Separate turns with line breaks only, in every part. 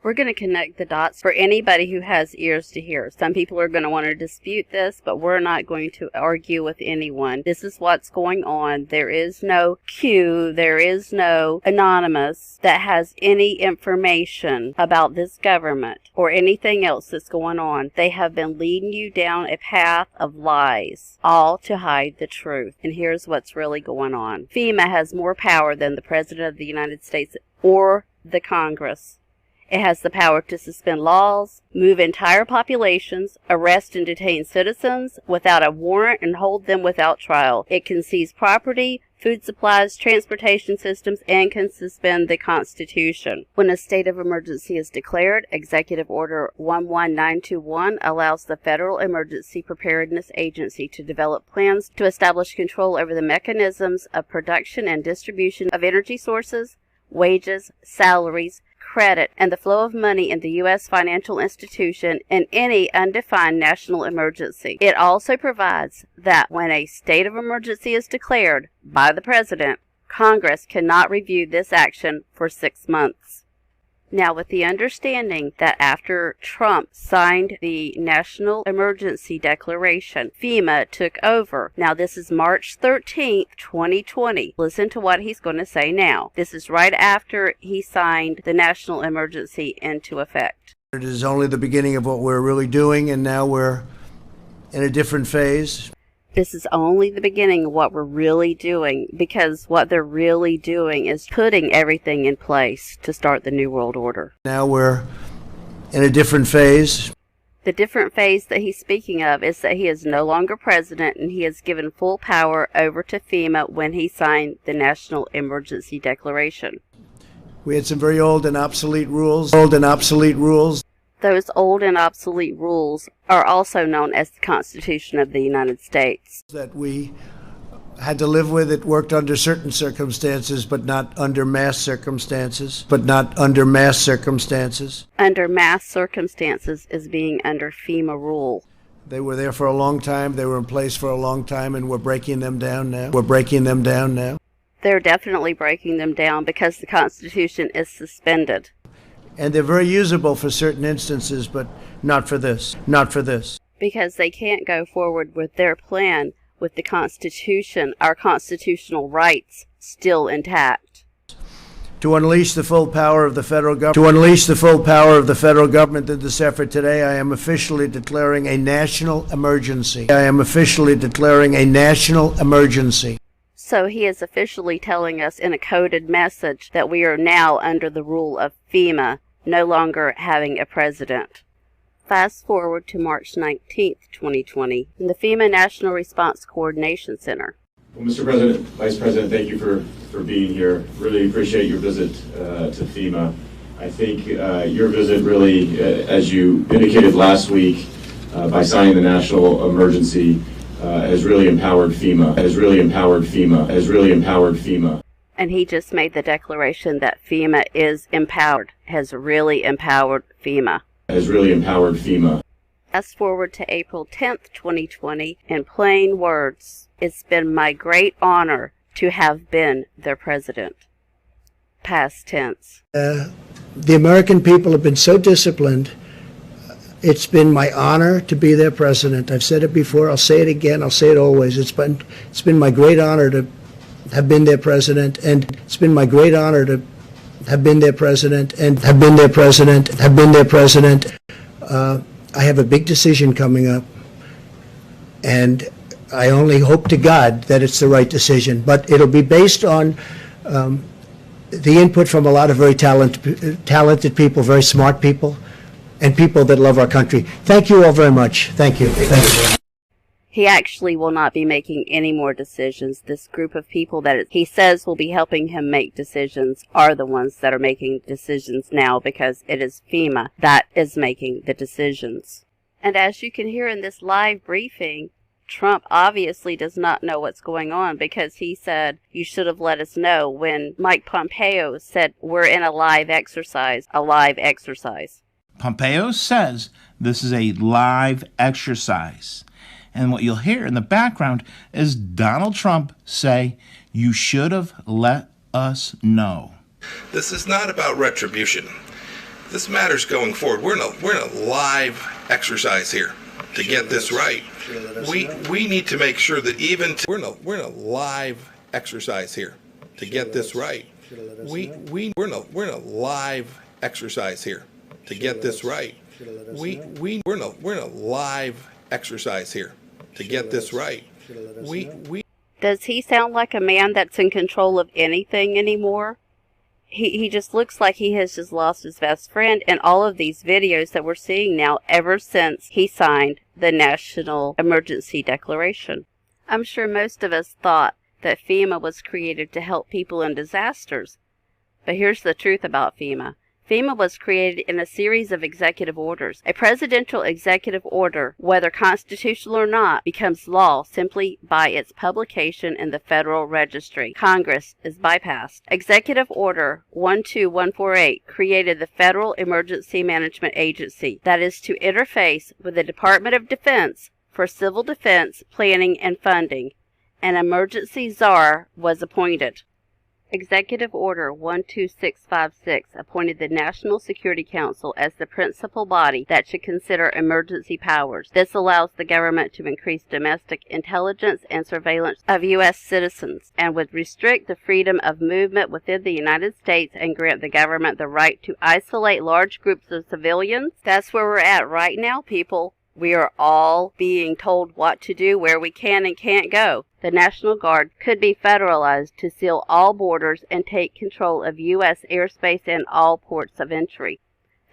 We're going to connect the dots for anybody who has ears to hear. Some people are going to want to dispute this, but we're not going to argue with anyone. This is what's going on. There is no Q, there is no anonymous that has any information about this government or anything else that's going on. They have been leading you down a path of lies, all to hide the truth. And here's what's really going on. FEMA has more power than the President of the United States or the Congress. It has the power to suspend laws, move entire populations, arrest and detain citizens without a warrant, and hold them without trial. It can seize property, food supplies, transportation systems, and can suspend the Constitution. When a state of emergency is declared, Executive Order 11921 allows the Federal Emergency Preparedness Agency to develop plans to establish control over the mechanisms of production and distribution of energy sources, wages, salaries, credit, and the flow of money in the U.S. financial institution in any undefined national emergency. It also provides that when a state of emergency is declared by the President, Congress cannot review this action for 6 months. Now, with the understanding that after Trump signed the National Emergency Declaration, FEMA took over. Now, this is March 13th, 2020. Listen to what he's going to say now. This is right after he signed the National Emergency into effect.
It is only the beginning of what we're really doing, and now we're in a different phase.
This is only the beginning of what we're really doing, because what they're really doing is putting everything in place to start the New World Order.
Now we're in a different phase.
The different phase that he's speaking of is that he is no longer president, and he has given full power over to FEMA when he signed the National Emergency Declaration.
We had some very old and obsolete rules. Those
old and obsolete rules are also known as the Constitution of the United States.
That we had to live with. It worked under certain circumstances, but not under mass circumstances. Under mass circumstances is being under FEMA rule. They were there for a long time. They were in place for a long time, and we're breaking them down now.
They're definitely breaking them down because the Constitution is suspended.
And they're very usable for certain instances, but not for this.
Because they can't go forward with their plan with the Constitution, our constitutional rights, still intact.
To unleash the full power of the federal government in this effort today, I am officially declaring a national emergency.
So he is officially telling us in a coded message that we are now under the rule of FEMA, no longer having a president. Fast forward to March 19th, 2020, in the FEMA National Response Coordination Center.
Well, Mr. President, Vice President, thank you for being here. Really appreciate your visit to FEMA. I think your visit really, as you indicated last week, by signing the national emergency, has really empowered FEMA.
And he just made the declaration that FEMA is empowered, has really empowered FEMA. Fast forward to April 10th, 2020, in plain words, it's been my great honor to have been their president. Past tense.
The American people have been so disciplined. It's been my honor to be their president. I've said it before, I'll say it again, I'll say it always. It's been my great honor to have been their president, and it's been my great honor to have been their president. I have a big decision coming up, and I only hope to God that it's the right decision, but it'll be based on the input from a lot of very talented people, very smart people, and people that love our country. Thank you all very much. Thank you.
He actually will not be making any more decisions. This group of people that he says will be helping him make decisions are the ones that are making decisions now, because it is FEMA that is making the decisions. And as you can hear in this live briefing, Trump obviously does not know what's going on, because he said, you should have let us know, when Mike Pompeo said, we're in a live exercise.
Pompeo says this is a live exercise. And what you'll hear in the background is Donald Trump say, you should have let us know.
This is not about retribution. this matters going forward. We're in a live exercise here to get this right. We need to make sure that we're in a live exercise here to get this right. We're in a live exercise here to get this right. We're in a live exercise here to get this right.
Does he sound like a man that's in control of anything anymore? He just looks like he has just lost his best friend in all of these videos that we're seeing now ever since he signed the National Emergency Declaration. I'm sure most of us thought that FEMA was created to help people in disasters. But here's the truth about FEMA. FEMA was created in a series of executive orders. A presidential executive order, whether constitutional or not, becomes law simply by its publication in the Federal Registry. Congress is bypassed. Executive Order 12148 created the Federal Emergency Management Agency that is to interface with the Department of Defense for civil defense planning and funding. An emergency czar was appointed. Executive Order 12656 appointed the National Security Council as the principal body that should consider emergency powers. This allows the government to increase domestic intelligence and surveillance of U.S. citizens and would restrict the freedom of movement within the United States and grant the government the right to isolate large groups of civilians. That's where we're at right now, people. We are all being told what to do, where we can and can't go. The National Guard could be federalized to seal all borders and take control of U.S. airspace and all ports of entry.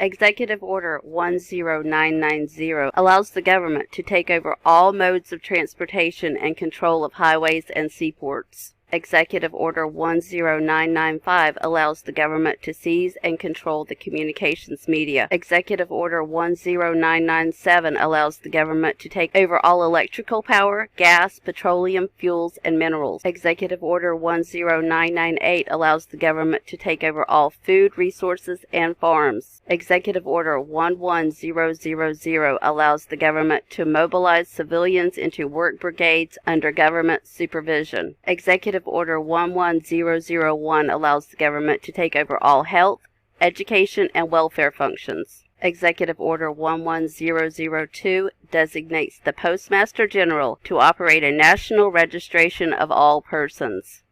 Executive Order 10990 allows the government to take over all modes of transportation and control of highways and seaports. Executive Order 10995 allows the government to seize and control the communications media. Executive Order 10997 allows the government to take over all electrical power, gas, petroleum, fuels, and minerals. Executive Order 10998 allows the government to take over all food resources and farms. Executive Order 11000 allows the government to mobilize civilians into work brigades under government supervision. Executive Order 11001 allows the government to take over all health, education, and welfare functions. Executive Order 11002 designates the Postmaster General to operate a national registration of all persons.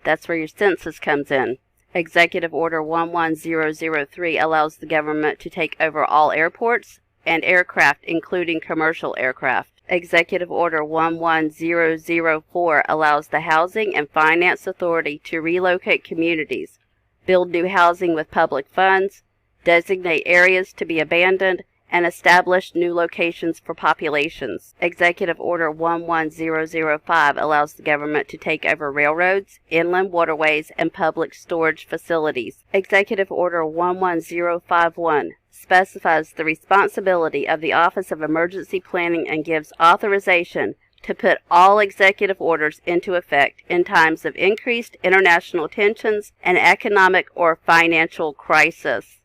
That's where your census comes in. Executive Order 11003 allows the government to take over all airports and aircraft, including commercial aircraft. Executive Order 11004 allows the Housing and Finance Authority to relocate communities, build new housing with public funds, designate areas to be abandoned, and establish new locations for populations. Executive Order 11005 allows the government to take over railroads, inland waterways, and public storage facilities. Executive Order 11051 specifies the responsibility of the Office of Emergency Planning and gives authorization to put all executive orders into effect in times of increased international tensions and economic or financial crisis.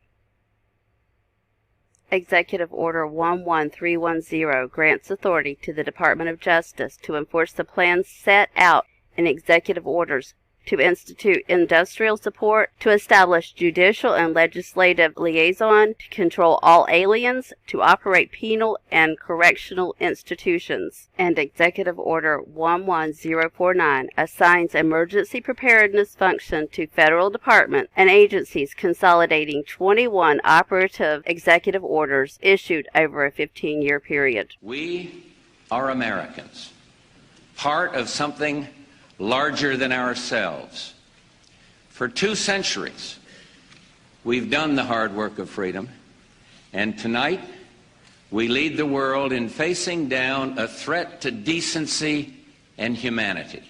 Executive Order 11310 grants authority to the Department of Justice to enforce the plans set out in executive orders, to institute industrial support, to establish judicial and legislative liaison, to control all aliens, to operate penal and correctional institutions. And Executive Order 11049 assigns emergency preparedness function to federal departments and agencies, consolidating 21 operative executive orders issued over a 15-year period.
We are Americans, part of something larger than ourselves. For 2 centuries, we've done the hard work of freedom, and tonight we lead the world in facing down a threat to decency and humanity.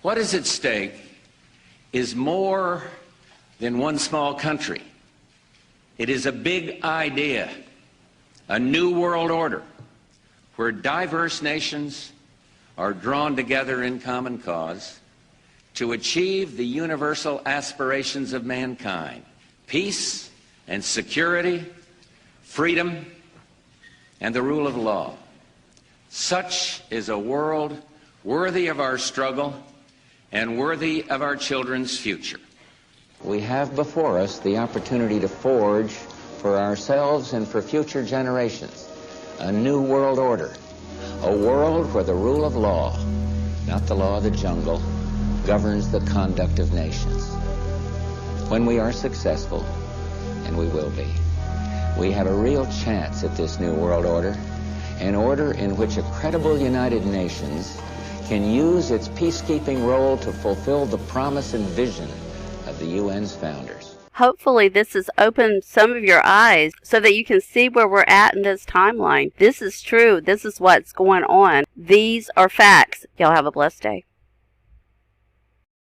What is at stake is more than one small country. It is a big idea, a new world order, where diverse nations are drawn together in common cause to achieve the universal aspirations of mankind: peace and security, freedom, and the rule of law. Such is a world worthy of our struggle and worthy of our children's future. We have before us the opportunity to forge for ourselves and for future generations a new world order, a world where the rule of law, not the law of the jungle, governs the conduct of nations. When we are successful, and we will be, we have a real chance at this new world order, an order in which a credible United Nations can use its peacekeeping role to fulfill the promise and vision of the UN's founders.
Hopefully this has opened some of your eyes so that you can see where we're at in this timeline. This is true. This is what's going on. These are facts. Y'all have a blessed day.